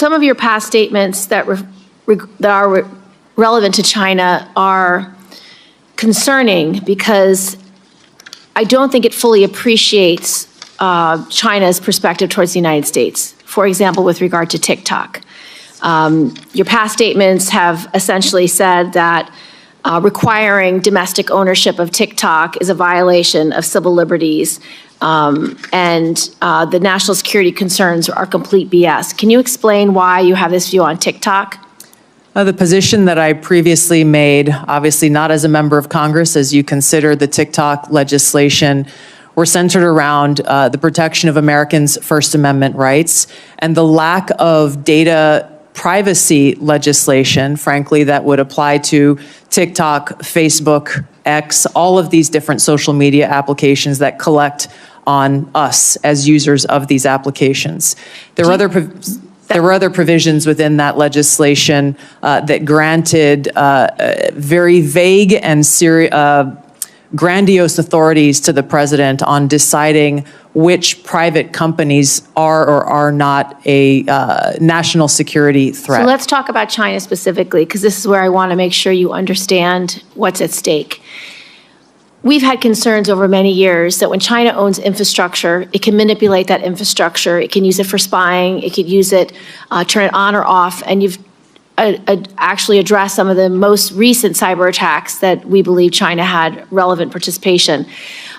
some of your past statements that are relevant to China are concerning because I don't think it fully appreciates China's perspective towards the United States. For example, with regard to TikTok. Your past statements have essentially said that requiring domestic ownership of TikTok is a violation of civil liberties, and the national security concerns are complete BS. Can you explain why you have this view on TikTok? The position that I previously made, obviously not as a member of Congress, as you consider the TikTok legislation, were centered around the protection of Americans' First Amendment rights and the lack of data privacy legislation, frankly, that would apply to TikTok, Facebook, X, all of these different social media applications that collect on us as users of these applications. There were other provisions within that legislation that granted very vague and grandiose authorities to the president on deciding which private companies are or are not a national security threat. So let's talk about China specifically, because this is where I want to make sure you understand what's at stake. We've had concerns over many years that when China owns infrastructure, it can manipulate that infrastructure. It can use it for spying. It could use it, turn it on or off. And you've actually addressed some of the most recent cyber attacks that we believe China had relevant participation.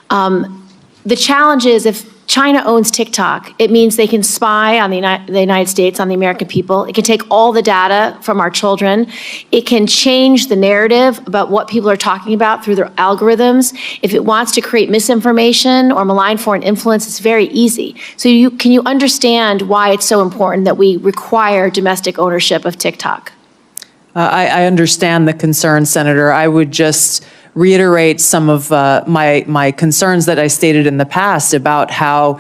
The challenge is if China owns TikTok, it means they can spy on the United States, on the American people. It can take all the data from our children. It can change the narrative about what people are talking about through their algorithms. If it wants to create misinformation or malign foreign influence, it's very easy. So can you understand why it's so important that we require domestic ownership of TikTok? I understand the concern, Senator. I would just reiterate some of my concerns that I stated in the past about how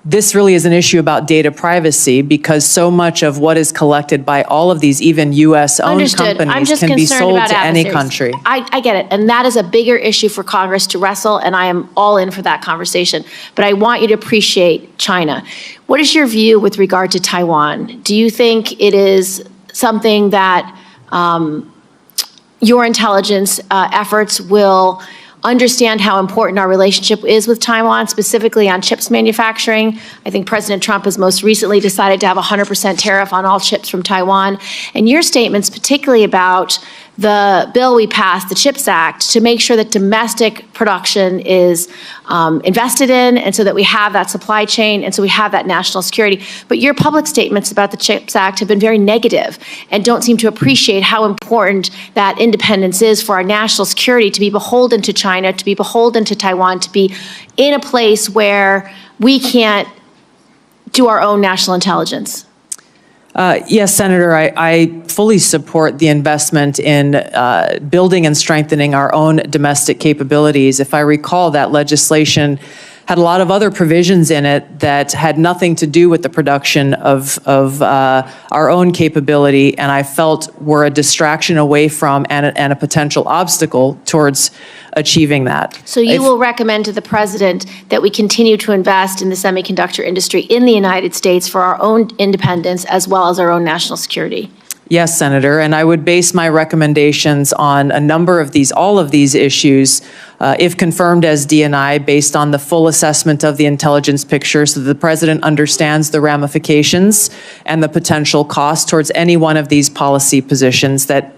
this really is an issue about data privacy, because so much of what is collected by all of these, even U.S.-owned companies, can be sold to any country. I get it, and that is a bigger issue for Congress to wrestle, and I am all in for that conversation. But I want you to appreciate China. What is your view with regard to Taiwan? Do you think it is something that your intelligence efforts will understand how important our relationship is with Taiwan, specifically on chips manufacturing? I think President Trump has most recently decided to have a 100% tariff on all chips from Taiwan. And your statements, particularly about the bill we passed, the CHIPS Act, to make sure that domestic production is invested in, and so that we have that supply chain, and so we have that national security. But your public statements about the CHIPS Act have been very negative and don't seem to appreciate how important that independence is for our national security, to be beholden to China, to be beholden to Taiwan, to be in a place where we can't do our own national intelligence. Yes, Senator, I fully support the investment in building and strengthening our own domestic capabilities. If I recall, that legislation had a lot of other provisions in it that had nothing to do with the production of our own capability, and I felt were a distraction away from and a potential obstacle towards achieving that. So you will recommend to the president that we continue to invest in the semiconductor industry in the United States for our own independence as well as our own national security? Yes, Senator, and I would base my recommendations on a number of all of these issues, if confirmed as D&I, based on the full assessment of the intelligence picture, so that the president understands the ramifications and the potential cost towards any one of these policy positions that